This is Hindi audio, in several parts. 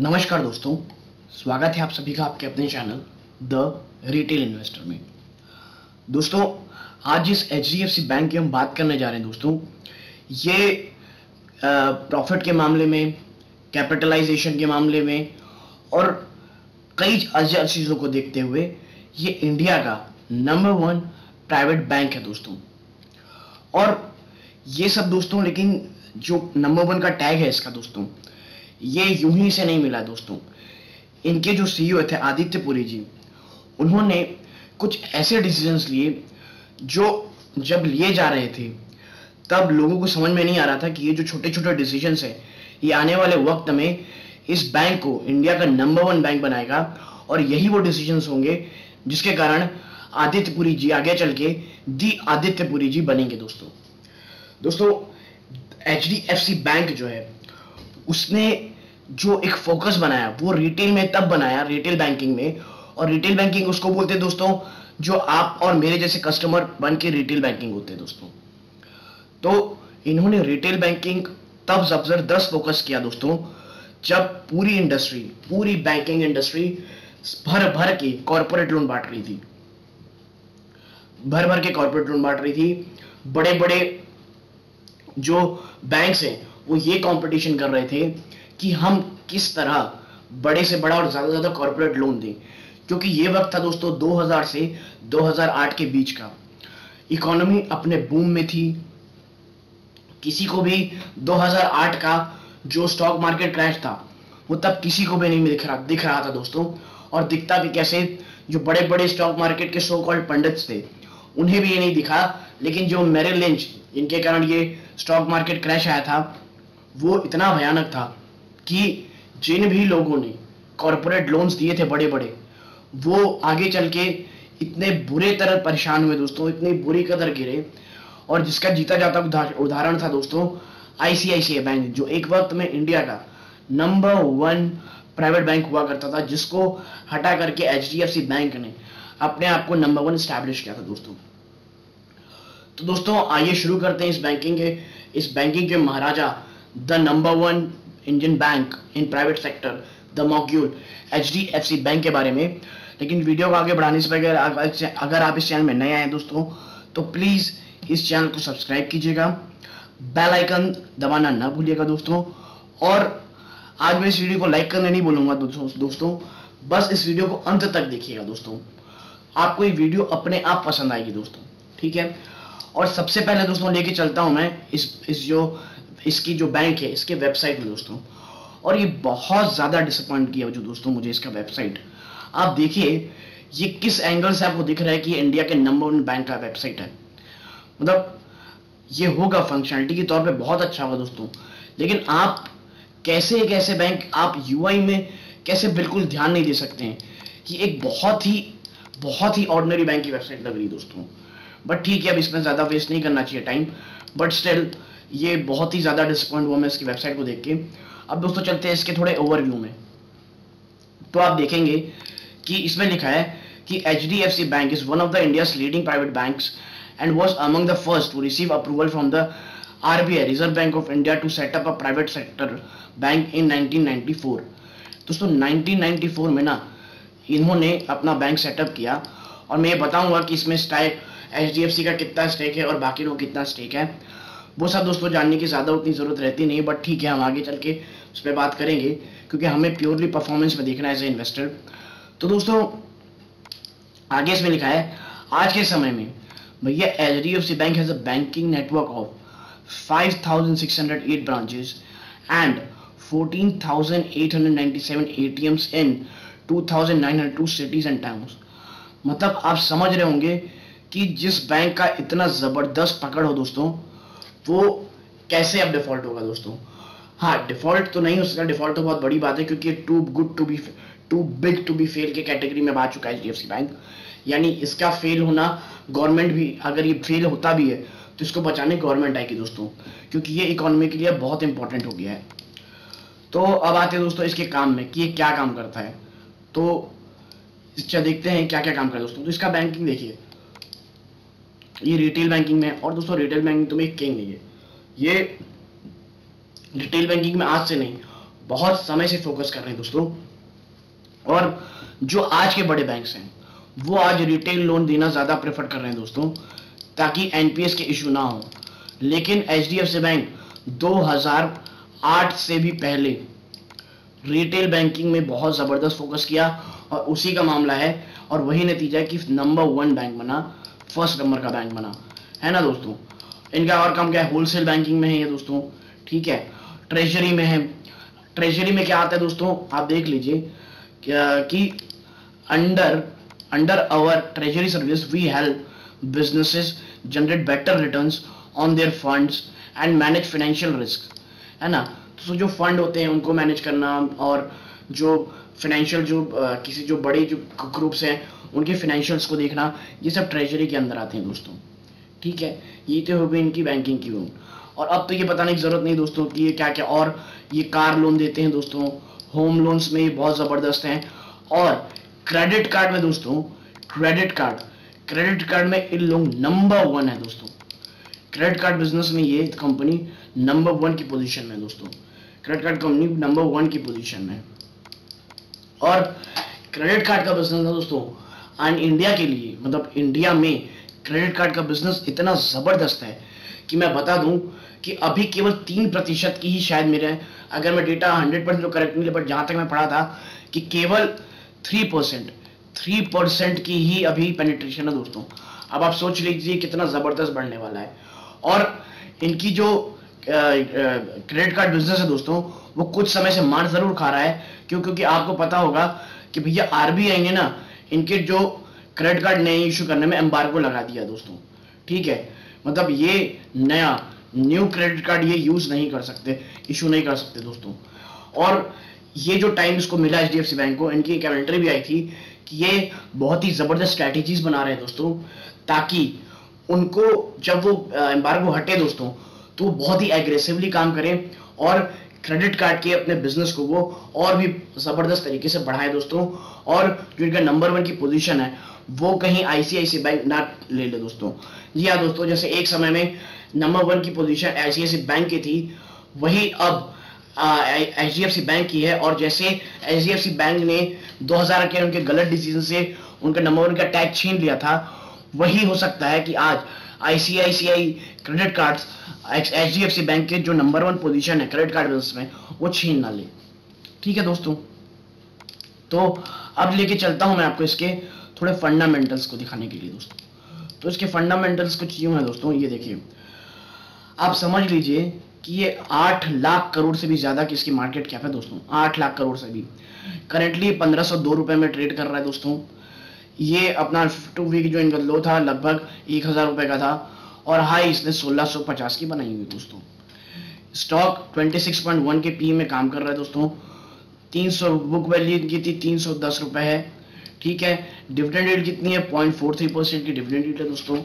नमस्कार दोस्तों, स्वागत है आप सभी का आपके अपने चैनल द रिटेल इन्वेस्टर में। दोस्तों, आज जिस HDFC बैंक की हम बात करने जा रहे हैं दोस्तों, ये प्रॉफिट के मामले में, कैपिटलाइजेशन के मामले में और कई अजब चीज़ों को देखते हुए ये इंडिया का नंबर 1 प्राइवेट बैंक है दोस्तों। और ये सब दोस्तों, लेकिन जो नंबर 1 का टैग है इसका दोस्तों, ये यूं ही से नहीं मिला दोस्तों। इनके जो CEO थे आदित्य पुरी जी, उन्होंने कुछ ऐसे डिसीजंस लिए जो जब लिए जा रहे थे तब लोगों को समझ में नहीं आ रहा था कि ये जो छोटे छोटे डिसीजंस है ये आने वाले वक्त में इस बैंक को इंडिया का नंबर 1 बैंक बनाएगा। और यही वो डिसीजंस होंगे जिसके कारण आदित्य पुरी जी आगे चल के दी आदित्य पुरी जी बनेंगे दोस्तों। HDFC बैंक जो है उसने जो एक फोकस बनाया वो रिटेल में तब बनाया, रिटेल बैंकिंग में। और रिटेल बैंकिंग उसको बोलते हैं दोस्तों जो आप और मेरे जैसे कस्टमर बन के रिटेल बैंकिंग होते हैं दोस्तों। तो इन्होंने रिटेल बैंकिंग तब जबरदस्त फोकस किया दोस्तों जब पूरी बैंकिंग इंडस्ट्री भर भर के कॉर्पोरेट लोन बांट रही थी, बड़े बड़े जो बैंक्स हैं वो ये कंपटीशन कर रहे थे कि हम किस तरह बड़े से बड़ा और ज्यादा कॉर्पोरेट लोन दें, क्योंकि ये वक्त था दोस्तों 2000 से 2008 के बीच का। इकोनॉमी अपने बूम में थी। किसी को भी 2008 का जो स्टॉक मार्केट क्रैश था वो तब किसी को भी नहीं दिख रहा था दोस्तों। और दिखता भी कैसे, जो बड़े बड़े स्टॉक मार्केट के सो कॉल्ड पंडित्स थे उन्हें भी ये नहीं दिखा, लेकिन जो मेरिल लिंच जिनके कारण ये स्टॉक मार्केट क्रैश आया था वो इतना भयानक था कि जिन भी लोगों ने कॉर्पोरेट लोन्स दिए थे बड़े बड़े, वो आगे चल के इतने बुरे तरह परेशान हुए दोस्तों, इतनी बुरी कदर गिरे। और जिसका जीता जाता उदाहरण था दोस्तों ICICI बैंक, जो एक वक्त में इंडिया का नंबर 1 प्राइवेट बैंक हुआ करता था, जिसको हटा करके HDFC बैंक ने अपने आप को नंबर 1 स्टैब्लिश किया था दोस्तों। तो दोस्तों आइए शुरू करते हैं इस बैंकिंग के महाराजा, the number 1 Indian bank in private sector, the mogul HDFC bank के बारे में। लेकिन वीडियो को आगे बढ़ाने से पहले अगर आप इस चैनल में नए आए हैं दोस्तों तो प्लीज इस चैनल को सब्सक्राइब कीजिएगा, बेल आइकन दबाना ना भूलिएगा दोस्तों। और आज मैं इस वीडियो को लाइक करने नहीं बोलूंगा दोस्तों, बस इस वीडियो को अंत तक देखिएगा दोस्तों, आपको ये वीडियो अपने आप पसंद आएगी दोस्तों, ठीक है। और सबसे पहले दोस्तों लेके चलता हूं मैं इसकी जो बैंक है इसके वेबसाइट में दोस्तों। और ये बहुत ज्यादा डिसअपॉइंट किया जो दोस्तों मुझे इसका वेबसाइट, आप देखिए ये किस एंगल से आपको दिख रहा है कि ये इंडिया के नंबर 1 बैंक का वेबसाइट है। मतलब ये होगा फंक्शनलिटी के तौर पे बहुत अच्छा होगा दोस्तों, लेकिन आप कैसे एक ऐसे बैंक आप UI में कैसे बिल्कुल ध्यान नहीं दे सकते हैं कि एक बहुत ही ऑर्डिनरी बैंक की वेबसाइट लग रही है दोस्तों। बट ठीक है, अब इसमें ज्यादा वेस्ट नहीं करना चाहिए टाइम, बट स्टिल ये बहुत ही ज्यादा डिसअपॉइंट हुआ मैं इसकी वेबसाइट को देख के। अब दोस्तों चलते हैं इसके थोड़े ओवरव्यू में। तो आप देखेंगे कि इसमें लिखा है कि HDFC bank is one of the India's leading private banks and was among the first to receive approval from the RBI reserve bank of India to set up a private sector bank in 1994। दोस्तों 1994 में ना इन्होंने अपना बैंक सेटअप किया। और मैं ये बताऊंगा कि इसमें HDFC का कितना स्टेक है और बाकी लोगों कितना स्टेक है, वो सब दोस्तों जानने की ज़्यादा उतनी ज़रूरत रहती नहीं, बट ठीक है हम आगे चल के उस पर बात करेंगे क्योंकि हमें प्योरली परफॉर्मेंस में देखना है एज ए इन्वेस्टर। तो दोस्तों आगे इसमें लिखा है आज के समय में भैया HDFC bank has a banking network of 5,608 branches and 14,897 ATMs in 2,902 cities and towns. मतलब आप समझ रहे होंगे कि जिस बैंक का इतना जबरदस्त पकड़ हो दोस्तों, वो कैसे अब डिफॉल्ट होगा दोस्तों। हाँ, डिफॉल्ट तो नहीं हो सकता, डिफॉल्ट तो बहुत बड़ी बात है क्योंकि too big to be fail के कैटेगरी में आ चुका है HDFC बैंक। यानी इसका फेल होना, गवर्नमेंट भी अगर ये फेल होता भी है तो इसको बचाने गवर्नमेंट आएगी दोस्तों, क्योंकि ये इकोनॉमी के लिए बहुत इंपॉर्टेंट हो गया है। तो अब आते हैं दोस्तों इसके काम में कि ये क्या काम करता है। तो इसका देखते हैं क्या क्या काम करता है दोस्तों। तो इसका बैंकिंग देखिए, ये रिटेल बैंकिंग में, और दोस्तों रिटेल बैंकिंग तो मैं किंग है। ये रिटेल बैंकिंग में आज से नहीं बहुत समय से फोकस कर रहे हैं दोस्तों। और जो आज के बड़े बैंक्स हैं वो आज रिटेल लोन देना ज़्यादा प्रेफर कर रहे हैं दोस्तों, ताकि एनपीएस के इशू ना हो। लेकिन एचडीएफसी बैंक 2008 से भी पहले रिटेल बैंकिंग में बहुत ज़बरदस्त फोकस किया और उसी का मामला है, और वही नतीजा है कि नंबर 1 बैंक बना, फर्स्ट नंबर का बैंक बना, है ना दोस्तों। इनका और काम क्या है, होलसेल बैंकिंग में है ये दोस्तों, ठीक है। ट्रेजरी में है। ट्रेजरी में क्या आता है दोस्तों, आप देख लीजिए कि under our treasury service we help businesses generate better returns on their funds and manage financial risk, है ना। तो जो फंड होते हैं उनको मैनेज करना, और जो फाइनेंशियल जो किसी जो बड़े जो ग्रुप्स हैं उनके फाइनेंशियल्स को देखना, ये सब ट्रेजरी के अंदर आते हैं दोस्तों, ठीक है। ये तो हो गई इनकी बैंकिंग की लोन। और अब तो ये बताने की जरूरत नहीं दोस्तों कि ये क्या क्या, और ये कार लोन देते हैं दोस्तों, होम लोन्स में ये बहुत ज़बरदस्त हैं। और क्रेडिट कार्ड में दोस्तों, क्रेडिट कार्ड में इन लोग नंबर 1 है दोस्तों। क्रेडिट कार्ड बिजनेस में ये कंपनी नंबर 1 की पोजीशन में है दोस्तों। क्रेडिट कार्ड कंपनी नंबर 1 की पोजीशन में। और क्रेडिट कार्ड का बिजनेस है दोस्तों एंड इंडिया के लिए, मतलब इंडिया में क्रेडिट कार्ड का बिजनेस इतना ज़बरदस्त है कि मैं बता दूं कि अभी केवल 3% की ही शायद मेरे, अगर मैं डेटा 100% तो करेक्ट नहीं, बट जहां तक मैं पढ़ा था कि केवल 3% की ही अभी पेनिट्रेशन है दोस्तों। अब आप सोच लीजिए कितना ज़बरदस्त बढ़ने वाला है। और इनकी जो क्रेडिट कार्ड बिजनेस है दोस्तों, वो कुछ समय से मार जरूर खा रहा है, क्योंकि आपको पता होगा कि भैया आरबीआई ने ना इनके जो क्रेडिट कार्ड नए इशू करने में एम्बार्गो लगा दिया दोस्तों, ठीक है। मतलब ये न्यू क्रेडिट कार्ड ये यूज नहीं कर सकते, इशू नहीं कर सकते दोस्तों। और ये जो टाइम इसको मिला एचडीएफसी बैंक को, इनकी कमेंट्री भी आई थी कि ये बहुत ही जबरदस्त स्ट्रैटेजीज बना रहे हैं दोस्तों, ताकि उनको जब वो एम्बार्गो हटे दोस्तों तो वो बहुत ही एग्रेसिवली काम करें और क्रेडिट कार्ड के अपने बिजनेस को वो और भी जबरदस्त तरीके से बढ़ाएं दोस्तों। और जो इनका नंबर 1 की पोजीशन है वो कहीं आईसीआईसीआई बैंक ना ले ले दोस्तों। जी हाँ दोस्तों, जैसे एक समय में नंबर 1 की पोजीशन आईसीआईसीआई बैंक की थी, वही अब एचडीएफसी बैंक की है। और जैसे एचडीएफसी बैंक ने 2000 के उनके गलत डिसीजन से उनका नंबर 1 का टैग छीन लिया था, वही हो सकता है कि आज ICICI credit cards HDFC bank के जो नंबर 1 पोजीशन है क्रेडिट कार्ड बिजनेस में वो छीन ना ले, ठीक है दोस्तों। तो अब लेके चलता हूं मैं आपको इसके थोड़े फंडामेंटल्स को दिखाने के लिए दोस्तों। तो इसके फंडामेंटल्स कुछ यूं है दोस्तों, ये देखिए, आप समझ लीजिए कि ये 8 लाख करोड़ से भी ज्यादा की इसकी मार्केट कैप है दोस्तों, 8 लाख करोड़ से भी। करेंटली 1502 रुपए में ट्रेड कर रहा है दोस्तों। ये अपना 2 वीक जो इनका लो था लगभग 1000 रुपए का था, और हाई इसने 1650 की बनाई हुई दोस्तों। स्टॉक 26.1 के पी में काम कर रहा है दोस्तों। 300 बुक वैल्यू इनकी थी 310 रुपए है, ठीक है। डिविडेंड यील्ड कितनी है, 0.43% की डिविडेंड यील्ड है दोस्तों।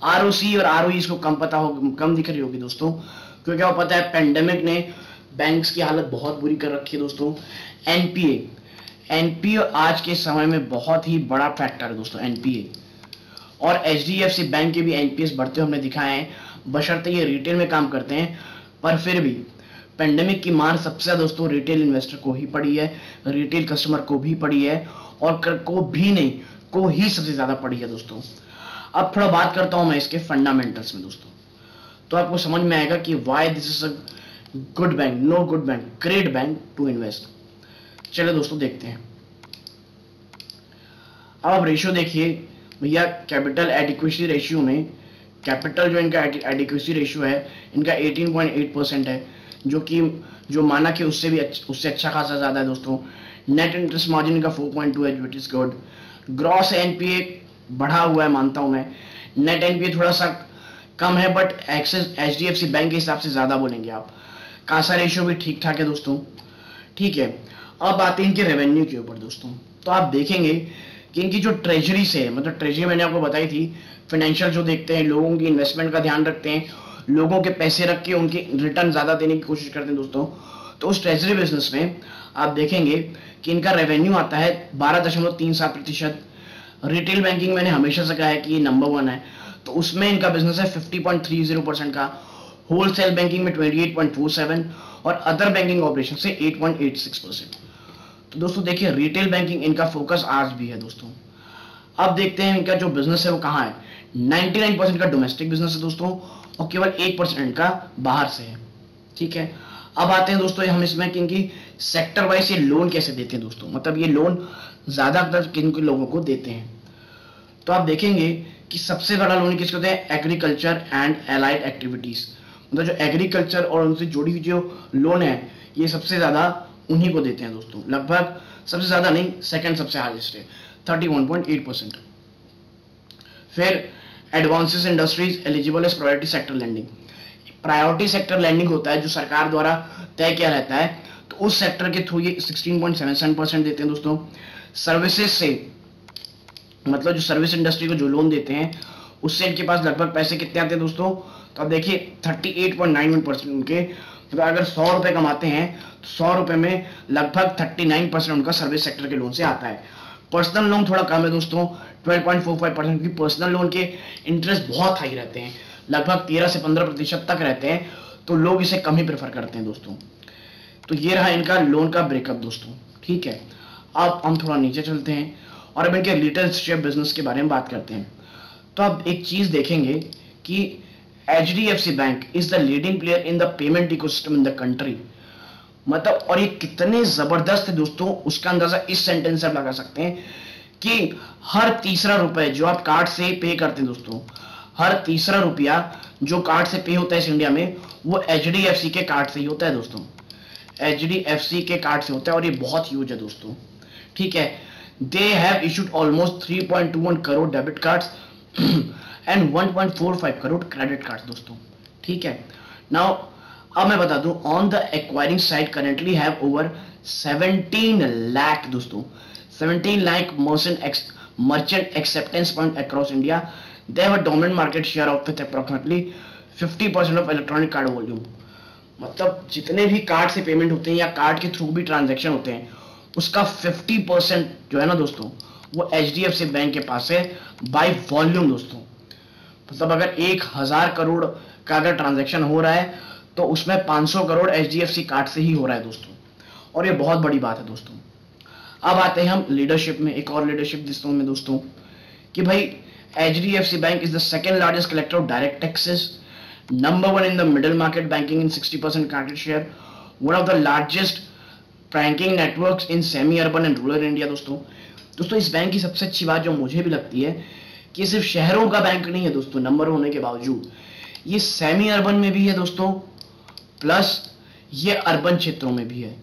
आरओसी और आरओई इसको कम दिख रही होगी दोस्तों, क्योंकि आपको पता है पेंडेमिक ने बैंक्स की हालत बहुत बुरी कर रखी है दोस्तों। एनपीए आज के समय में बहुत ही बड़ा फैक्टर है दोस्तों, एनपीए। और एचडीएफसी बैंक के भी एनपीएस बढ़ते हुए हमने दिखाए हैं, बशर्ते ये रिटेल में काम करते हैं। पर फिर भी पेंडेमिक की मार सबसे ज्यादा दोस्तों रिटेल इन्वेस्टर को ही पड़ी है, रिटेल कस्टमर को भी पड़ी है, और को ही सबसे ज्यादा पड़ी है दोस्तों। अब थोड़ा बात करता हूं मैं इसके फंडामेंटल्स में दोस्तों, तो आपको समझ में आएगा कि why this is a good bank, no good bank, great bank to invest. चलो दोस्तों देखते हैं। अब आप रेशियो देखिए भैया, कैपिटल एडिक्वेसी रेशियो में कैपिटल जो इनका एडिक्वेसी रेशियो है इनका 18.8% है, जो माना कि उससे अच्छा खासा ज्यादा है दोस्तों। नेट इंटरेस्ट मार्जिन इनका 4.2 है, which is good. Gross NPA बढ़ा हुआ है मानता हूं मैं, नेट एनपीए थोड़ा सा कम है, बट एक्सेस एचडीएफसी बैंक के हिसाब से ज्यादा बोलेंगे आप। कासा रेशियो भी ठीक ठाक है दोस्तों, ठीक है। अब आते हैं इनके रेवेन्यू के ऊपर दोस्तों, तो आप देखेंगे कि इनकी जो ट्रेजरी से, मतलब ट्रेजरी मैंने आपको बताई थी, फाइनेंशियल जो देखते हैं, लोगों की इन्वेस्टमेंट का ध्यान रखते हैं, लोगों के पैसे रख के उनकी रिटर्न ज्यादा देने की कोशिश करते हैं दोस्तों। तो उस ट्रेजरी बिजनेस में आप देखेंगे कि इनका रेवेन्यू आता है 12.37%। रिटेल बैंकिंग मैंने हमेशा से कहा है कि ये नंबर 1 है, तो उसमें इनका बिजनेस है 50.30% का। होलसेल बैंकिंग में 28.47 और अदर बैंकिंग ऑपरेशन से 8.86%। तो दोस्तों देखिए रिटेल बैंकिंग इनका फोकस आज भी है दोस्तों। अब देखते हैं इनका जो बिजनेस है वो कहाँ है। 99% का डोमेस्टिक बिजनेस है दोस्तों और केवल 1% इनका बाहर से है। ठीक है, अब आते हैं दोस्तों हम इसमें कि इनकी सेक्टर वाइज ये लोन कैसे देते हैं दोस्तों, मतलब ये लोन ज्यादातर किन किन लोगों को देते हैं। तो आप देखेंगे कि सबसे बड़ा लोन किसको देते हैं, एग्रीकल्चर एंड एलाइड एक्टिविटीज, मतलब जो एग्रीकल्चर और उनसे जुड़ी हुई जो लोन है ये सबसे ज्यादा उन्हीं को देते हैं दोस्तों। लगभग सबसे ज्यादा नहीं, सेकंड सबसे हाईएस्ट है 31.8%। फिर advances industries eligible as priority sector lending. Priority sector lending होता है जो सरकार द्वारा तय किया रहता है, तो उस सेक्टर के थ्रू ये 16.77% देते हैं दोस्तों। सर्विसेज से मतलब जो सर्विस इंडस्ट्री को जो लोन देते हैं उससे इनके पास लगभग पैसे कितने आते हैं दोस्तों, तो आप देखिए 38.91% उनके, मतलब अगर 100 रुपए कमाते हैं तो 100 रुपए में लगभग 39% उनका सर्विस सेक्टर के लोन से आता है। पर्सनल लोन थोड़ा कम है दोस्तों 12.45%, की पर्सनल लोन के इंटरेस्ट बहुत हाई रहते हैं, लगभग 13 से 15% तक रहते हैं, तो लोग इसे कम ही प्रेफर करते हैं दोस्तों। तो ये रहा इनका लोन का ब्रेकअप दोस्तों। ठीक है, अब हम थोड़ा नीचे चलते हैं और अब इनके रिटेल शेयर बिजनेस के बारे में बात करते हैं। तो आप एक चीज देखेंगे कि HDFC bank is the leading player in the payment ecosystem in the country, मतलब और ये कितने जबरदस्त है दोस्तों उसका अंदाजा इस सेंटेंस से आप लगा सकते हैं कि हर तीसरा रुपए जो आप कार्ड से पे करते हैं दोस्तों, हर तीसरा रुपया जो कार्ड से पे होता है इस इंडिया में वो HDFC के कार्ड से ही होता है दोस्तों, HDFC के कार्ड से होता है और ये बहुत ह्यूज है दोस्तों। ठीक है, they have issued almost 3.21 crore debit cards and 1.45 crore credit cards दोस्तों। ठीक है, नाउ अब मैं बता दूं on the acquiring side currently have over 17 lakh दोस्तों, 17 lakh merchant acceptance point across India. They have a dominant market share of with approximately 50% of electronic card volume, मतलब जितने भी कार्ड से पेमेंट होते हैं या कार्ड के थ्रू भी ट्रांजैक्शन होते हैं उसका 50% जो है ना दोस्तों वो HDFC बैंक के पास है बाय वॉल्यूम दोस्तों। मतलब अगर 1000 करोड़ का अगर ट्रांजैक्शन हो रहा है तो उसमें 500 करोड़ HDFC कार्ड से ही हो रहा है दोस्तों, और ये बहुत बड़ी बात है दोस्तों। अब आते हैं हम लीडरशिप में, एक और लीडरशिप दोस्तों में दोस्तों कि भाई HDFC bank is the second largest collector of direct taxes, number 1 in the middle market banking in 60% market share, one of the largest banking networks in semi urban and rural India दोस्तों इस बैंक की सबसे अच्छी बात जो मुझे भी लगती है कि सिर्फ शहरों का बैंक नहीं है दोस्तों, नंबर होने के बावजूद ये सेमी अर्बन में भी है दोस्तों, प्लस ये अर्बन क्षेत्रों में भी है।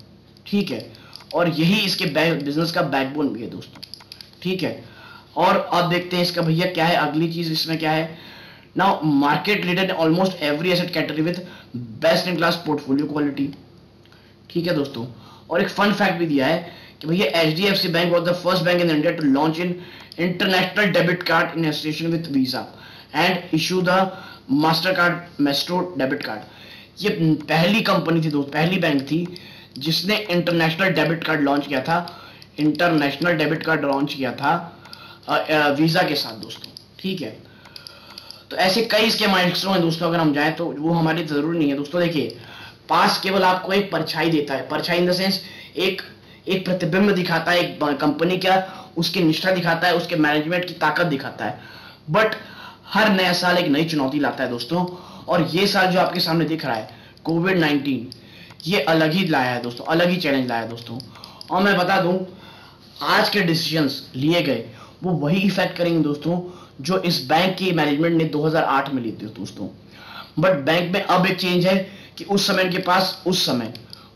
ठीक है, और यही इसके बिजनेस का बैकबोन भी है दोस्तों। ठीक है, और अब देखते हैं इसका भैया क्या है अगली चीज इसमें क्या है। Now market leader almost every asset category with best in class portfolio quality. ठीक है दोस्तों, और एक फन फैक्ट भी दिया है कि भैया HDFC bank was the first bank in India to launch in international debit card in association with Visa and issue the Mastercard Maestro debit card. ये पहली कंपनी थी दोस्त, पहली बैंक थी जिसने इंटरनेशनल डेबिट कार्ड लॉन्च किया था, इंटरनेशनल डेबिट कार्ड लॉन्च किया था वीजा के साथ दोस्तों। ठीक है, तो ऐसे कई इसके माइलस्टोन हैं दोस्तों, अगर हम जाएं तो वो हमारी जरूरी नहीं है दोस्तों। देखिए पास केवल आपको एक परछाई देता है, परछाई इन द सेंस एक प्रतिबिंब दिखाता है एक कंपनी का, उसकी निष्ठा दिखाता है, उसके मैनेजमेंट की ताकत दिखाता है, बट हर नया साल एक नई चुनौती लाता है दोस्तों। और ये साल जो आपके सामने दिख रहा है कोविड-19, ये अलग ही लाया है दोस्तों, अलग ही चैलेंज लाया है दोस्तों। और मैं बता दूं आज के डिसीजंस लिए गए वो वही इफेक्ट करेंगे दोस्तों जो इस बैंक की मैनेजमेंट ने 2008 में लिए थे दोस्तों। बट बैंक में अब एक चेंज है कि उस समय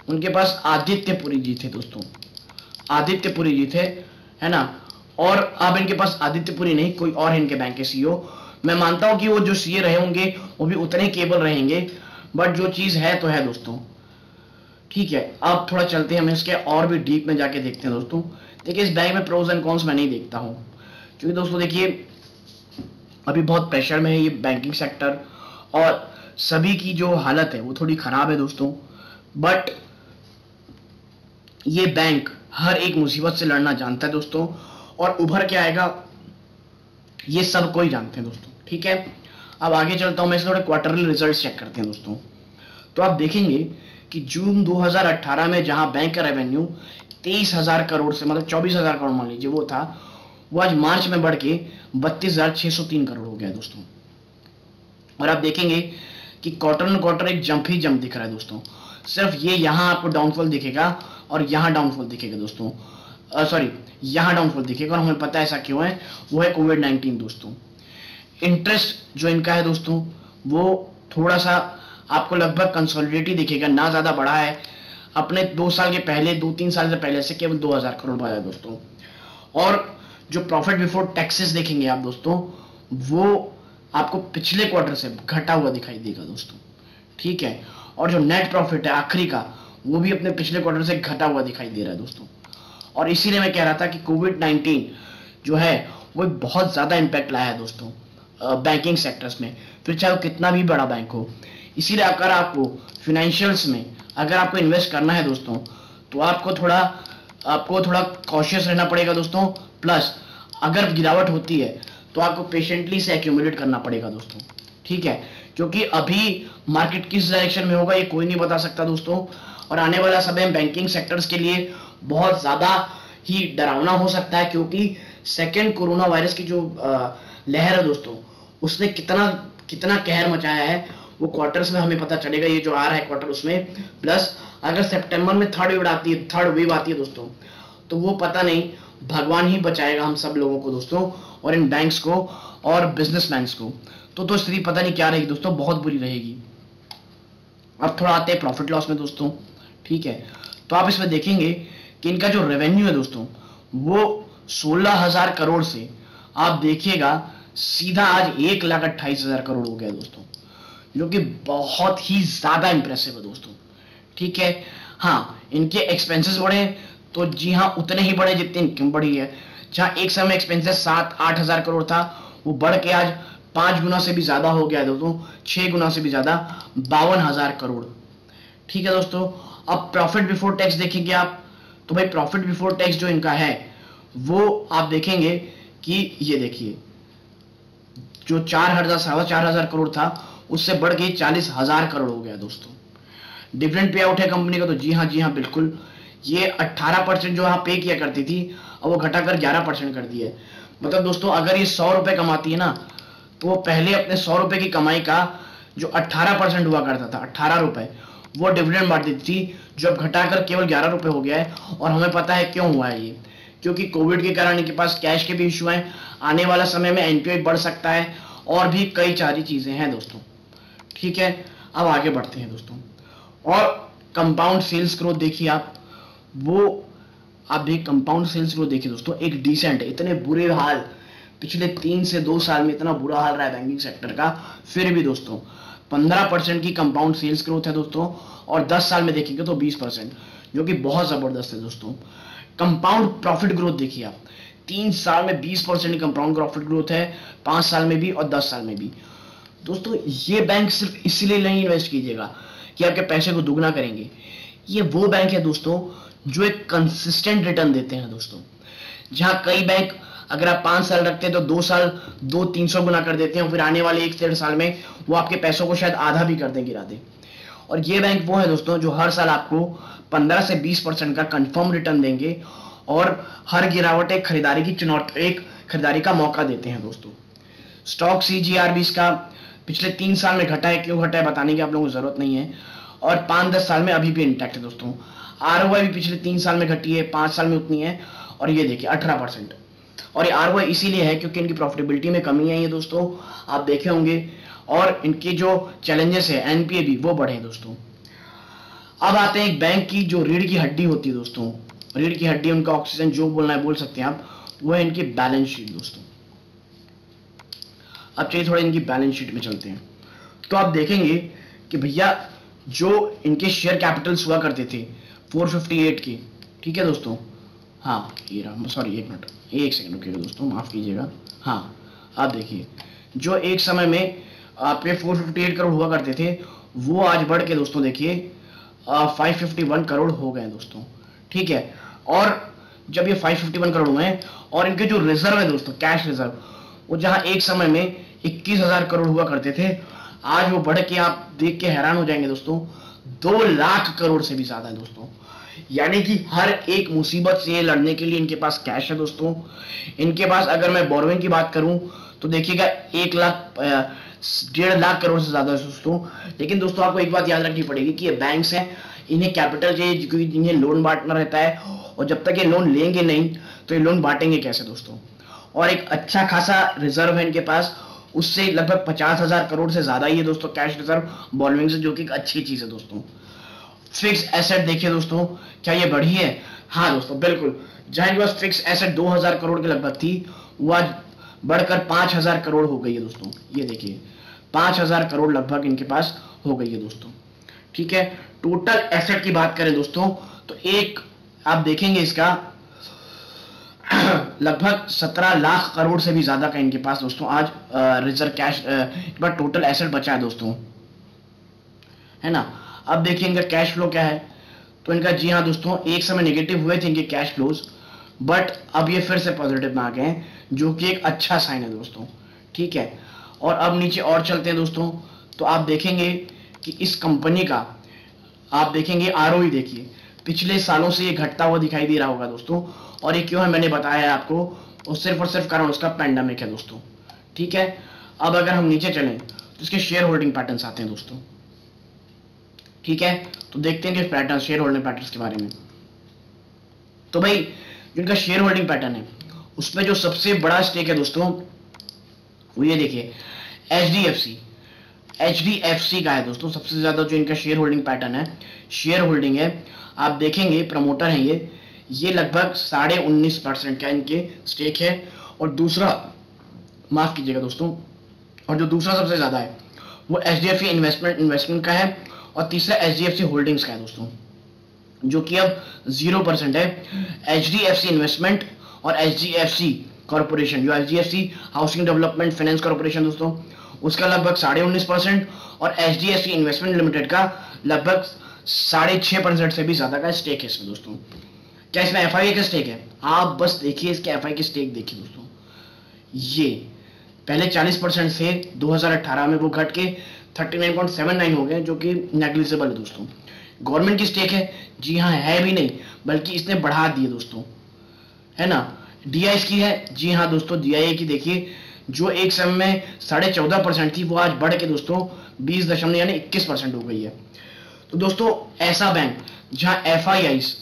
उनके पास आदित्यपुरी जी थे दोस्तों, आदित्यपुरी जी थे, है ना। और अब इनके पास आदित्यपुरी नहीं कोई और है इनके बैंक के CEO। मैं मानता हूं कि वो जो CA रहे होंगे वो भी उतने केबल रहेंगे, बट जो चीज है तो है दोस्तों। ठीक है, अब थोड़ा चलते हैं हम इसके और भी डीप में जाके देखते हैं दोस्तों। देखिए इस बैंक में प्रोज एंड कॉन्स मैं नहीं देखता हूं, क्योंकि दोस्तों देखिए अभी बहुत प्रेशर में है ये बैंकिंग सेक्टर और सभी की जो हालत है वो थोड़ी खराब है दोस्तों। बट ये बैंक हर एक मुसीबत से लड़ना जानता है दोस्तों, और उभर के आएगा ये सब कोई जानते हैं दोस्तों। ठीक है, अब आगे चलता हूं मैं, थोड़े क्वार्टरली रिजल्ट चेक करते हैं दोस्तों। तो आप देखेंगे कि जून 2018 में जहां बैंक का रेवेन्यू 23,000 करोड़ से, मतलब 24,000 करोड़ मान लीजिए वो था, वो आज मार्च में बढ़ के 32,603 करोड़ हो गया दोस्तों। और आप देखेंगे कि क्वार्टर ऑन क्वार्टर एक जंप ही जंप दिख रहा है दोस्तों। सिर्फ ये यहाँ आपको डाउनफॉल दिखेगा और यहाँ डाउनफॉल दिखेगा दोस्तों, सॉरी यहाँ डाउनफॉल दिखेगा, और हमें पता है ऐसा क्यों है, वो है कोविड-19 दोस्तों। इंटरेस्ट जो इनका है दोस्तों वो थोड़ा सा आपको लगभग कंसोलिडेट दिखेगा, ना ज्यादा बढ़ा है। अपने 2 साल के पहले, 2-3 साल से पहले से केवल 2,000 करोड़ बढ़ा है दोस्तों। और जो प्रॉफिट बिफोर टैक्सेस देखेंगे आप दोस्तों, वो आपको पिछले क्वार्टर से घटा हुआ दिखाई देगा दोस्तों, ठीक है। और जो नेट प्रॉफिट है आखिरी का, वो भी अपने पिछले क्वार्टर से घटा हुआ दिखाई दे रहा है दोस्तों। और इसीलिए मैं कह रहा था कि कोविड-19 जो है वो बहुत ज्यादा इंपैक्ट लाया है दोस्तों बैंकिंग सेक्टर्स में, फिर चाहे वो कितना भी बड़ा बैंक हो। इसीलिए अगर आपको फिनेंशियल्स में अगर आपको इन्वेस्ट करना है दोस्तों, तो आपको थोड़ा कॉशियस रहना पड़ेगा दोस्तों। प्लस अगर गिरावट होती है तो आपको पेशेंटली से एक्यूमुलेट करना पड़ेगा दोस्तों, ठीक है। क्योंकि अभी मार्केट किस डायरेक्शन में होगा ये कोई नहीं बता सकता दोस्तों। और आने वाला समय बैंकिंग सेक्टर्स के लिए बहुत ज्यादा ही डरावना हो सकता है, क्योंकि सेकेंड कोरोना वायरस की जो लहर है दोस्तों, उसने कितना कहर मचाया है वो क्वार्टर्स में हमें पता चलेगा। ये जो आ रहा है क्वार्टर उसमें, प्लस अगर सितंबर में थर्ड वेव आती है दोस्तों, तो वो पता नहीं, भगवान ही बचाएगा हम सब लोगों को दोस्तों, और इन बैंक्स को और बिजनेसमैन को। तो स्थिति पता नहीं क्या रहेगी दोस्तों, बहुत बुरी रहेगी। अब थोड़ा आते हैं प्रॉफिट लॉस में दोस्तों, ठीक है। तो आप इसमें देखेंगे कि इनका जो रेवेन्यू है दोस्तों वो 16,000 करोड़ से आप देखिएगा सीधा आज 1,28,000 करोड़ हो गया दोस्तों, जो कि बहुत ही ज्यादा इंप्रेसिव है दोस्तों, ठीक है। हाँ, इनके एक्सपेंसेस बढ़े तो जी हाँ उतने ही बढ़े जितनी इनकम बढ़ी है। जहां एक समय एक्सपेंसेस 7-8 हजार करोड़ था, वो बढ़ के आज 5 गुना से भी ज्यादा हो गया दोस्तों, 6 गुना से भी ज्यादा, 52,000 करोड़, ठीक है दोस्तों। अब प्रॉफिट बिफोर टैक्स देखेंगे आप, तो भाई प्रॉफिट बिफोर टैक्स जो इनका है वो आप देखेंगे कि ये देखिए, जो 4,000 करोड़ था उससे बढ़ के 40,000 करोड़ हो गया दोस्तों। डिविडेंड पे आउट है कंपनी का, तो जी हाँ बिल्कुल, ये 18% जो पे किया करती थी, अब वो घटाकर 11% कर दिया है। मतलब दोस्तों अगर ये 100 रुपए कमाती है ना, तो वो पहले अपने 100 रुपए की कमाई का जो 18% हुआ करता था, 18 रुपए, वो डिविडेंड बांट देती थी, जो अब घटाकर केवल 11 रुपए हो गया है। और हमें पता है क्यों हुआ है ये, क्योंकि कोविड के कारण इनके पास कैश के भी इशू हैं, आने वाला समय में एनपीए बढ़ सकता है, और भी कई सारी चीजें हैं दोस्तों, ठीक है। अब आगे बढ़ते हैं दोस्तों, और कंपाउंड सेल्स ग्रोथ देखिए आप, वो आप भी कंपाउंड सेल्स ग्रोथ देखिए दोस्तों, एक डिसेंट, इतने बुरे हाल पिछले 3 से 2 साल में इतना बुरा हाल रहा है बैंकिंग सेक्टर का, फिर भी दोस्तों 15% की कंपाउंड सेल्स ग्रोथ है दोस्तों, और 10 साल में देखेंगे तो 20%, जो कि बहुत जबरदस्त है दोस्तों। कंपाउंड प्रॉफिट ग्रोथ देखिए आप, 3 साल में 20% की कंपाउंड प्रॉफिट ग्रोथ है, 5 साल में भी और 10 साल में भी दोस्तों। ये बैंक सिर्फ इसलिए नहीं इन्वेस्ट कीजिएगा कि आपके पैसे को दुगना करेंगे, ये वो बैंक है दोस्तों जो एक कंसिस्टेंट रिटर्न देते हैं दोस्तों। जहां कई बैंक अगर आप 5 साल रखते हैं तो 2 साल 200-300 गुना कर देते हैं, फिर आने वाले 1-1.5 साल में वो आपके पैसों को शायद आधा भी कर दें, गिरा दें। और ये बैंक वो है दोस्तों जो हर साल आपको 15 से 20% का कंफर्म रिटर्न देंगे, और हर गिरावट एक खरीदारी का मौका देते हैं दोस्तों। स्टॉक CGR20 का पिछले 3 साल में घटा है, क्यों घटा है बताने की आप लोगों को जरूरत नहीं है, और 5-10 साल में अभी भी इंटैक्ट है दोस्तों। ROI भी पिछले 3 साल में घटी है, 5 साल में उतनी है, और ये देखिए 18%। और ये ROI इसीलिए है क्योंकि इनकी प्रॉफिटेबिलिटी में कमी आई है दोस्तों, आप देखे होंगे, और इनकी जो चैलेंजेस है एनपीए भी वो बढ़े हैं दोस्तों। अब आते हैं एक बैंक की जो रीढ़ की हड्डी होती है दोस्तों, रीढ़ की हड्डी, उनका ऑक्सीजन जो बोलना है बोल सकते हैं आप, वो है इनकी बैलेंस शीट दोस्तों। अब चलिए थोड़ा इनकी बैलेंस शीट में चलते हैं, तो आप देखेंगे कि भैया जो इनके शेयर कैपिटल्स हुआ करते थे 458 की, ठीक है दोस्तों, हाँ ये रहा, सॉरी एक सेकंड रुकिएगा दोस्तों, माफ कीजिएगा। हाँ आप देखिए, जो एक समय में आपके 458 करोड़ हुआ करते थे, वो आज बढ़ के दोस्तों देखिए 551 करोड़ हो गए दोस्तों, ठीक है। और जब ये 551 करोड़ हुए हैं, और इनके जो रिजर्व है दोस्तों, कैश रिजर्व, वो जहां एक समय में 21,000 करोड़ हुआ करते थे, आज वो बढ़ के आप देख के हैरान हो जाएंगे दोस्तों 2 लाख करोड़ से भी ज्यादा है दोस्तों। यानी कि हर एक मुसीबत से लड़ने के लिए इनके पास कैश है दोस्तों। इनके पास अगर मैं बोरोइंग की बात करूं तो देखिएगा 1,00,000 1.5 लाख करोड़ से ज्यादा है दोस्तों। लेकिन दोस्तों आपको एक बात याद रखनी पड़ेगी कि ये बैंक्स हैं, इन्हें कैपिटल चाहिए क्योंकि इन्हें लोन बांटना रहता है, और जब तक ये लोन लेंगे नहीं तो ये लोन बांटेंगे कैसे दोस्तों। और एक अच्छा खासा रिजर्व है इनके पास, उससे लगभग 50,000 करोड़ से ज्यादा ही है दोस्तों कैश रिजर्व बोरोइंग से, जो कि एक अच्छी चीज है दोस्तों। फिक्स एसेट देखिए दोस्तों, क्या ये बढ़ी है? हाँ दोस्तों बिल्कुल, जहां इनके पास फिक्स एसेट 2,000 करोड़ के लगभग थी, वो आज बढ़कर 5,000 करोड़ हो गई है दोस्तों। ये देखिए 5,000 करोड़ लगभग इनके पास हो गई है दोस्तों। ठीक है, टोटल एसेट की बात करें दोस्तों तो एक आप देखेंगे इसका लगभग 17 लाख करोड़ से भी ज्यादा का इनके पास दोस्तों आज रिजर्व कैश टोटल एसेट बचा है दोस्तों, है ना। अब देखिए इनका कैश फ्लो क्या है, तो इनका जी हाँ दोस्तों एक समय नेगेटिव हुए थे इनके कैश फ्लोज, बट अब ये फिर से पॉजिटिव में आ गए हैं, जो कि एक अच्छा साइन है दोस्तों। ठीक है, और अब नीचे और चलते हैं दोस्तों, तो आप देखेंगे कि इस कंपनी का आप देखेंगे आरओई, देखिए पिछले सालों से ये घटता हुआ दिखाई दे रहा होगा दोस्तों, और ये क्यों है मैंने बताया है आपको, और सिर्फ कारण उसका पैंडेमिक है दोस्तों। ठीक है, अब अगर हम नीचे चलें तो इसके शेयर होल्डिंग पैटर्न्स आते हैं दोस्तों। ठीक है, तो देखते हैं कि पैटर्न शेयर होल्डिंग पैटर्न्स के बारे में। तो भाई जिनका शेयर होल्डिंग पैटर्न है उसमें जो सबसे बड़ा स्टेक है दोस्तों वो ये देखिए एचडीएफसी का है दोस्तों। सबसे ज्यादा जो इनका शेयर होल्डिंग पैटर्न है, शेयर होल्डिंग है, आप देखेंगे प्रमोटर है ये लगभग 19.5% का इनके स्टेक है। और दूसरा, माफ कीजिएगा दोस्तों, और जो दूसरा सबसे ज्यादा है वो एचडीएफसी इन्वेस्टमेंट का है, और तीसरा एचडीएफसी होल्डिंग्स का है दोस्तों, जो कि अब 0% है। एचडीएफसी इन्वेस्टमेंट और एचडीएफसी कॉर्पोरेशन, जो HDFC housing development finance corporation दोस्तों, उसका लगभग 19.5%, और एचडीएफसी इन्वेस्टमेंट लिमिटेड का लगभग 6.5% से भी ज्यादा का स्टेक है इसमें दोस्तों। क्या इसमें एफआईआई का स्टेक है? आप बस देखिए इसके एफआई के स्टेक देखिए दोस्तों, ये पहले 40% से 2018 में वो घट के 39.79 हो गए, जो कि नेग्लिजिबल है दोस्तों। गवर्नमेंट की स्टेक है? जी हाँ, है भी नहीं बल्कि इसने बढ़ा दी है दोस्तों, है ना। डीआई की है? जी हाँ दोस्तों, डीआई की देखिए जो एक समय में 14.5% थी वो आज बढ़ के दोस्तों 21% हो गई है। तो दोस्तों ऐसा बैंक जहां एफआईआईस,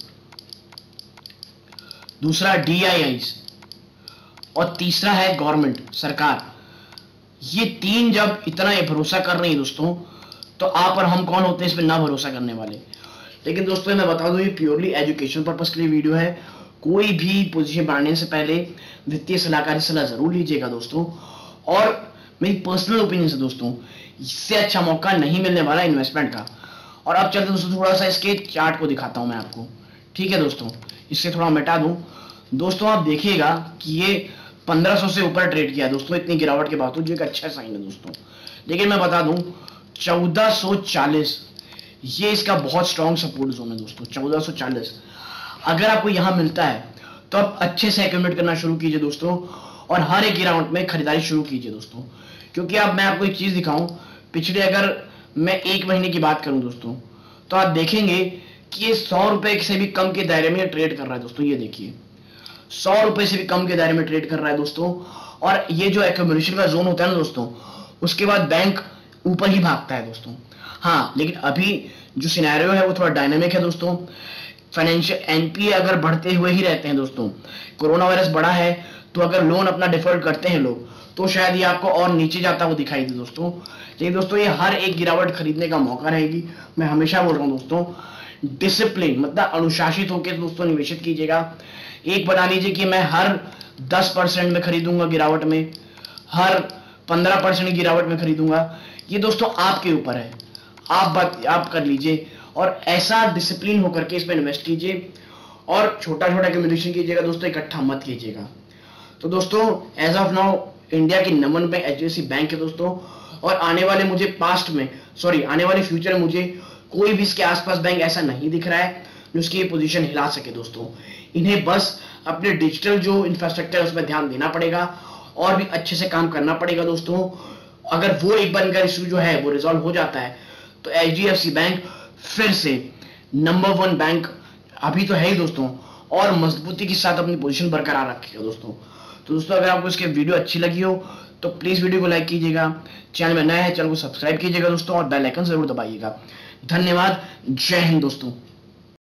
दूसरा डीआईआईस और तीसरा है गवर्नमेंट सरकार, ये तीन जब इतना भरोसा कर रही है दोस्तों, तो आप और हम कौन होते हैं इसमें ना भरोसा करने वाले। लेकिन दोस्तों मैं बता दूं ये प्योरली एजुकेशन पर्पस के लिए वीडियो है, कोई भी पोजीशन बनाने से पहले वित्तीय सलाहकार से सलाह जरूर लीजिएगा दोस्तों। और मेरी पर्सनल ओपिनियन से दोस्तों इससे अच्छा मौका नहीं मिलने वाला इन्वेस्टमेंट का। और अब चलते दोस्तों थोड़ा सा इसके चार्ट को दिखाता हूं मैं आपको। ठीक है दोस्तों, इससे थोड़ा मिटा दूं दोस्तों, आप देखिएगा कि ये 1500 से ऊपर ट्रेड किया दोस्तों, इतनी गिरावट के बावजूद, जो एक अच्छा साइन है दोस्तों। लेकिन मैं बता दूं 1440 ये इसका बहुत स्ट्रॉन्ग सपोर्ट जोन है दोस्तों। 1440 अगर आपको यहां मिलता है तो आप अच्छे से एक्यूमुलेट करना शुरू कीजिए दोस्तों, और हर एक गिरावट में खरीदारी शुरू कीजिए दोस्तों। क्योंकि अब मैं आपको एक चीज दिखाऊं, पिछले अगर मैं 1 महीने की बात करूं दोस्तों, तो आप देखेंगे कि ये 100 रुपए से भी कम के दायरे में ट्रेड कर रहा है दोस्तों। ये देखिए 100 रुपए से भी कम के दायरे में ट्रेड कर रहा है दोस्तों। और ये जो एक्यूमुलेशन का जोन होता है ना दोस्तों, उसके बाद बैंक ऊपर ही भागता है दोस्तों। हाँ, लेकिन अभी जो सिनेरियो है वो थोड़ा डायनामिक है दोस्तों। फाइनेंशियल एनपीए अगर बढ़ते हुए ही रहते हैं दोस्तों, कोरोना वायरस बढ़ा है तो अगर लोन अपना डिफॉल्ट करते हैं लोग, तो शायद ये आपको और नीचे जाता हुआ दिखाई दे दोस्तों। लेकिन दोस्तों ये हर एक गिरावट खरीदने का मौका रहेगी। मैं हमेशा बोल रहा हूँ दोस्तों, डिसिप्लिन मतलब अनुशासित होकर दोस्तों निवेशित कीजिएगा। एक बना लीजिए कि मैं हर 10% में खरीदूंगा गिरावट में, हर 15% गिरावट में खरीदूंगा। ये दोस्तों आपके ऊपर है, आप कर लीजिए, और ऐसा डिसिप्लिन होकर के इसमें इन्वेस्ट कीजिए, और छोटा छोटा एक्यूमुलेशन कीजिएगा दोस्तों, इकट्ठा मत कीजिएगा। तो दोस्तों एज ऑफ नाउ इंडिया की नंबर 1 बैंक एचडीएफसी बैंक है दोस्तों, और आने वाले आने वाले फ्यूचर में मुझे कोई भी इसके आसपास बैंक ऐसा नहीं दिख रहा है जो उसकी पोजीशन हिला सके दोस्तों। इन्हें बस अपने डिजिटल जो इंफ्रास्ट्रक्चर है उस पर ध्यान देना पड़ेगा, और भी अच्छे से काम करना पड़ेगा दोस्तों। अगर वो एक बार इनका इशू जो है वो रिजॉल्व हो जाता है तो HDFC बैंक फिर से नंबर 1 बैंक अभी तो है ही दोस्तों, और मजबूती के साथ अपनी पोजीशन बरकरार रखेगा दोस्तों। तो दोस्तों अगर आपको इसकी वीडियो अच्छी लगी हो तो प्लीज वीडियो को लाइक कीजिएगा, चैनल में नए हैं चैनल को सब्सक्राइब कीजिएगा दोस्तों, और बेल आइकन जरूर दबाइएगा। धन्यवाद, जय हिंद दोस्तों।